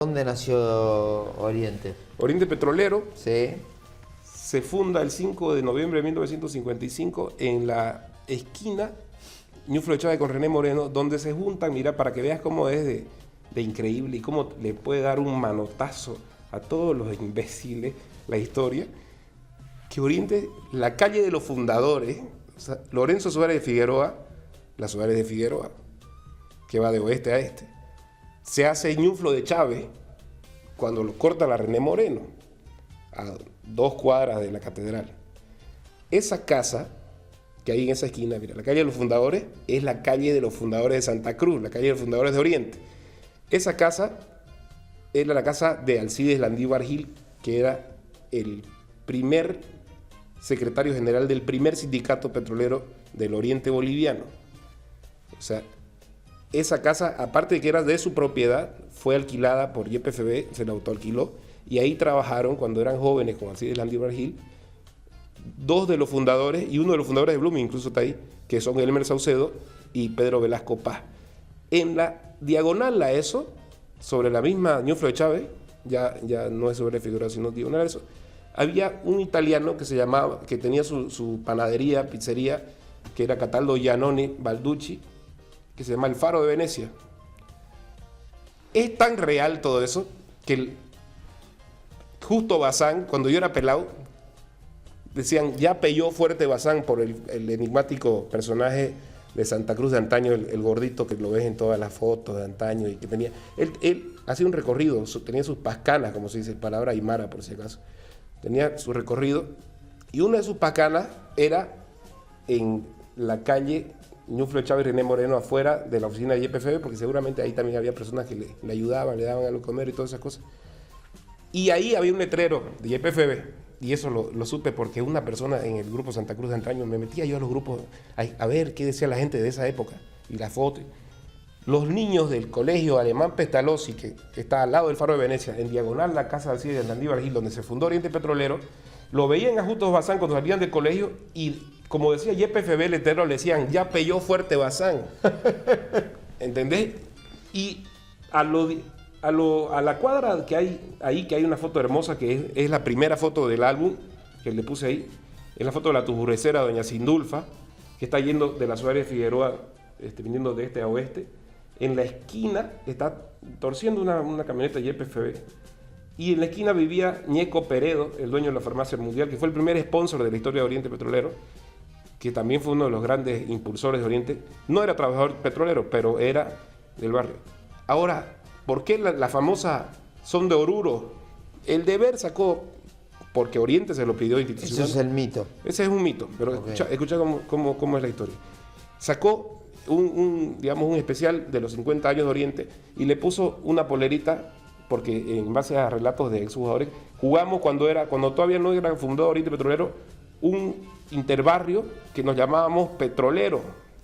¿Dónde nació Oriente? Oriente Petrolero Sí. se funda el 5 de noviembre de 1955 en la esquina Ñuflo de Chávez con René Moreno, donde se juntan, mira, para que veas cómo es de increíble y cómo le puede dar un manotazo a todos los imbéciles la historia, que Oriente, la calle de los fundadores, o sea, Lorenzo Suárez de Figueroa, la Suárez de Figueroa, que va de oeste a este, se hace Ñuflo de Chávez cuando lo corta la René Moreno, a 2 cuadras de la catedral. Esa casa que hay en esa esquina, mira, la calle de los fundadores es la calle de los fundadores de Santa Cruz, la calle de los fundadores de Oriente. Esa casa era la casa de Alcides Landívar Gil, que era el primer secretario general del primer sindicato petrolero del Oriente boliviano. O sea, esa casa, aparte de que era de su propiedad, fue alquilada por YPFB, se la autoalquiló, y ahí trabajaron cuando eran jóvenes con Alcides Landívar Gil, 2 de los fundadores, y uno de los fundadores de Blooming, incluso está ahí, que son Elmer Saucedo y Pedro Velasco Paz. En la diagonal a eso, sobre la misma Ñuflo de Chávez, ya no es sobre Figueroa, sino diagonal a eso, había un italiano que se llamaba, que tenía su panadería, pizzería, que era Cataldo Giannoni Balducci, que se llama El Faro de Venecia. Es tan real todo eso que Justo Bazán, cuando yo era pelado, decían, ya peyó fuerte Bazán por el enigmático personaje de Santa Cruz de antaño, el gordito que lo ves en todas las fotos de antaño, y que tenía, él hacía un recorrido, tenía sus pascanas, como se dice, palabra aymara por si acaso, tenía su recorrido, y una de sus pascanas era en la calle Ñuflo de Chávez René Moreno, afuera de la oficina de YPFB, porque seguramente ahí también había personas que le ayudaban, le daban algo a comer y todas esas cosas. Y ahí había un letrero de YPFB, y eso lo supe porque una persona en el grupo Santa Cruz de antaño, me metía yo a los grupos a ver qué decía la gente de esa época, y la foto. Los niños del colegio Alemán Pestalozzi, que está al lado del Faro de Venecia, en diagonal la casa de Alcides Landívar Gil, donde se fundó Oriente Petrolero, lo veían a Justo Bazán cuando salían del colegio, y como decía YPFB el letrero, le decían, ya peyó fuerte Bazán. ¿Entendés? Y a la cuadra que hay ahí, que hay una foto hermosa, que es la primera foto del álbum que le puse ahí, es la foto de la tujurecera doña Sindulfa, que está yendo de la Suárez de Figueroa, viniendo de este a oeste. En la esquina está torciendo una camioneta YPFB, y en la esquina vivía Ñeco Peredo, el dueño de la Farmacia Mundial, que fue el primer sponsor de la historia de Oriente Petrolero, que también fue uno de los grandes impulsores de Oriente. No era trabajador petrolero, pero era del barrio. Ahora, ¿por qué la famosa Son de Oruro? El Deber sacó, porque Oriente se lo pidió institucional. Eso es el mito. Ese es un mito, pero okay. escucha cómo es la historia. Sacó digamos, un especial de los 50 años de Oriente y le puso una polerita, porque en base a relatos de exjugadores, jugamos cuando todavía no era fundado Oriente Petrolero, un interbarrio que nos llamábamos petrolero.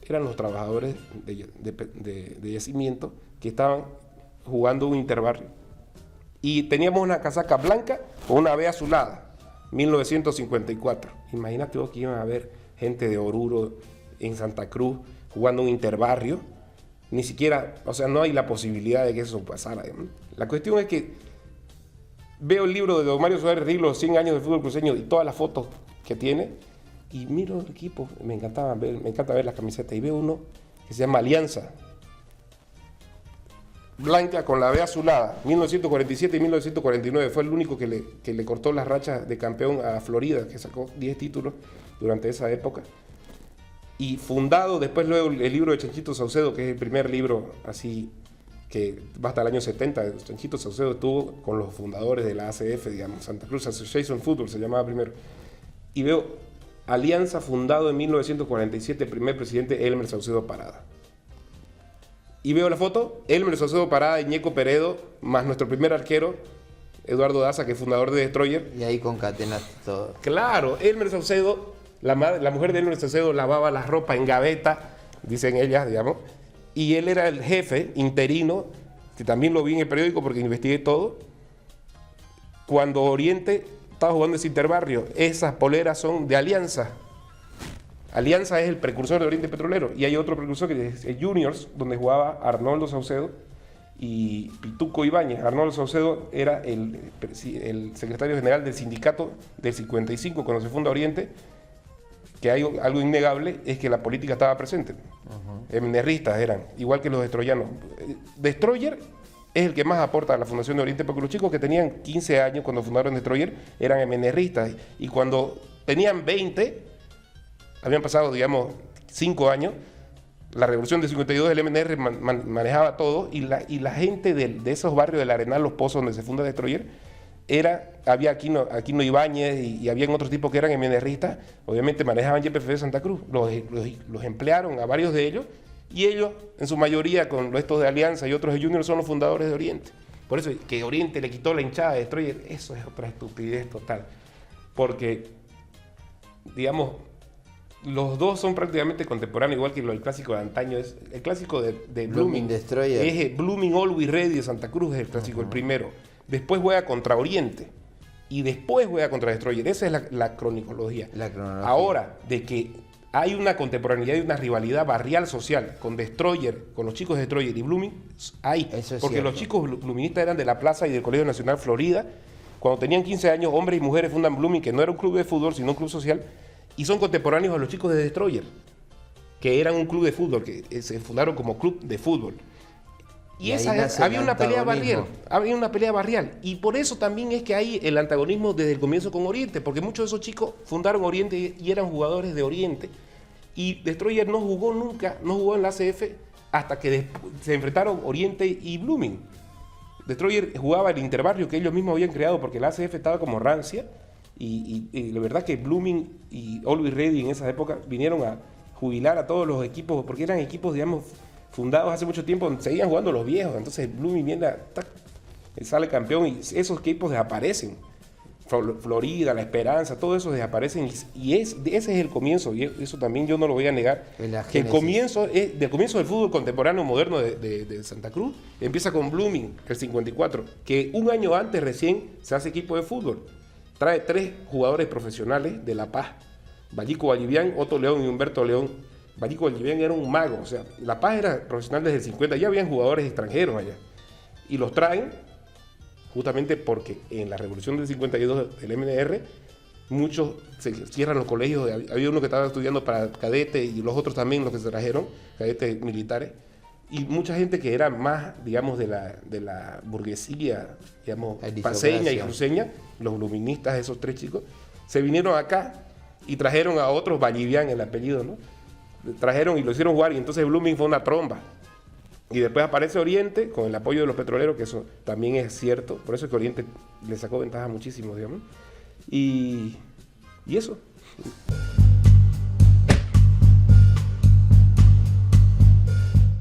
Eran los trabajadores de yacimiento que estaban jugando un interbarrio. Y teníamos una casaca blanca con una B azulada, 1954. Imagínate vos que iban a ver gente de Oruro en Santa Cruz jugando un interbarrio. Ni siquiera, o sea, no hay la posibilidad de que eso pasara, ¿no? La cuestión es que veo el libro de don Mario Suárez Ríos, Los 100 años del fútbol cruceño, y todas las fotos que tiene, y miro el equipo, me encanta ver las camisetas, y veo uno que se llama Alianza, blanca con la B azulada, 1947 y 1949, fue el único que le cortó las rachas de campeón a Florida, que sacó 10 títulos durante esa época. Y fundado, después luego el libro de Chanchito Saucedo, que es el primer libro así que va hasta el año 70. Chanchito Saucedo estuvo con los fundadores de la ACF, digamos, Santa Cruz Association Football se llamaba primero. Y veo Alianza, fundado en 1947, primer presidente Elmer Saucedo Parada. Y veo la foto, Elmer Saucedo Parada y Ñeco Peredo, más nuestro primer arquero, Eduardo Daza, que es fundador de Destroyer. Y ahí concatenaste todo. Claro, Elmer Saucedo, la mujer de Elmer Saucedo lavaba la ropa en gaveta, dicen ellas, digamos, y él era el jefe interino, que también lo vi en el periódico porque investigué todo, cuando Oriente estaba jugando ese interbarrio. Esas poleras son de Alianza. Alianza es el precursor de Oriente Petrolero, y hay otro precursor que es el Juniors, donde jugaba Arnoldo Saucedo, y Pituco Ibáñez. Arnoldo Saucedo era el secretario general del sindicato del 55 cuando se funda Oriente, que hay algo innegable, es que la política estaba presente. MNRistas eran, igual que los destroyanos. Destroyer es el que más aporta a la fundación de Oriente, porque los chicos que tenían 15 años cuando fundaron Destroyer eran MNRistas, y cuando tenían 20, habían pasado, digamos, 5 años, la revolución de 52, el MNR manejaba todo, y la gente de esos barrios del Arenal, Los Pozos, donde se funda Destroyer, había Aquino Ibáñez y habían otros tipos que eran MNRistas, obviamente manejaban YPF de Santa Cruz, los emplearon a varios de ellos, y ellos, en su mayoría, con estos de Alianza y otros de Junior, son los fundadores de Oriente. Por eso, que Oriente le quitó la hinchada de Destroyer, eso es otra estupidez total. Porque, digamos, los dos son prácticamente contemporáneos, igual que el clásico de antaño. El clásico de Blooming Destroyer. Es Blooming Always Ready de Santa Cruz, es el clásico, el primero. Después juega contra Oriente y después juega contra Destroyer. Esa es la cronología. Ahora, de que hay una contemporaneidad y una rivalidad barrial social con Destroyer, con los chicos de Destroyer y Blooming, hay. Eso es porque cierto. Los chicos bluministas eran de la Plaza y del Colegio Nacional Florida. Cuando tenían 15 años, hombres y mujeres fundan Blooming, que no era un club de fútbol, sino un club social, y son contemporáneos a los chicos de Destroyer, que eran un club de fútbol, que se fundaron como club de fútbol. Y había una pelea barrial, y por eso también es que hay el antagonismo desde el comienzo con Oriente, porque muchos de esos chicos fundaron Oriente y eran jugadores de Oriente, y Destroyer no jugó nunca, no jugó en la ACF hasta que se enfrentaron Oriente y Blooming. Destroyer jugaba el interbarrio que ellos mismos habían creado, porque la ACF estaba como rancia, y la verdad que Blooming y Always Ready en esa época vinieron a jubilar a todos los equipos, porque eran equipos, digamos, fundados hace mucho tiempo, seguían jugando los viejos. Entonces Blooming viene, sale campeón y esos equipos desaparecen. Florida, La Esperanza, todo eso desaparecen, y ese es el comienzo, y eso también yo no lo voy a negar, que el comienzo del fútbol contemporáneo moderno de Santa Cruz empieza con Blooming, el 54, que un año antes recién se hace equipo de fútbol. Trae 3 jugadores profesionales de La Paz: Vallico Vallivian, Otto León y Humberto León. Vallico Vallivian era un mago, o sea, La Paz era profesional desde el 50, ya habían jugadores extranjeros allá, y los traen justamente porque en la revolución del 52 del MNR, muchos se cierran los colegios. Había uno que estaba estudiando para cadete y los otros también, los que se trajeron, cadetes militares, y mucha gente que era más, digamos, de la burguesía, digamos, paseña y cruceña, los bluministas, esos 3 chicos, se vinieron acá y trajeron a otros, Vallivian, el apellido, ¿no? Trajeron y lo hicieron jugar, y entonces Blooming fue una tromba. Y después aparece Oriente con el apoyo de los petroleros, que eso también es cierto. Por eso es que Oriente le sacó ventaja muchísimo, digamos. Y eso.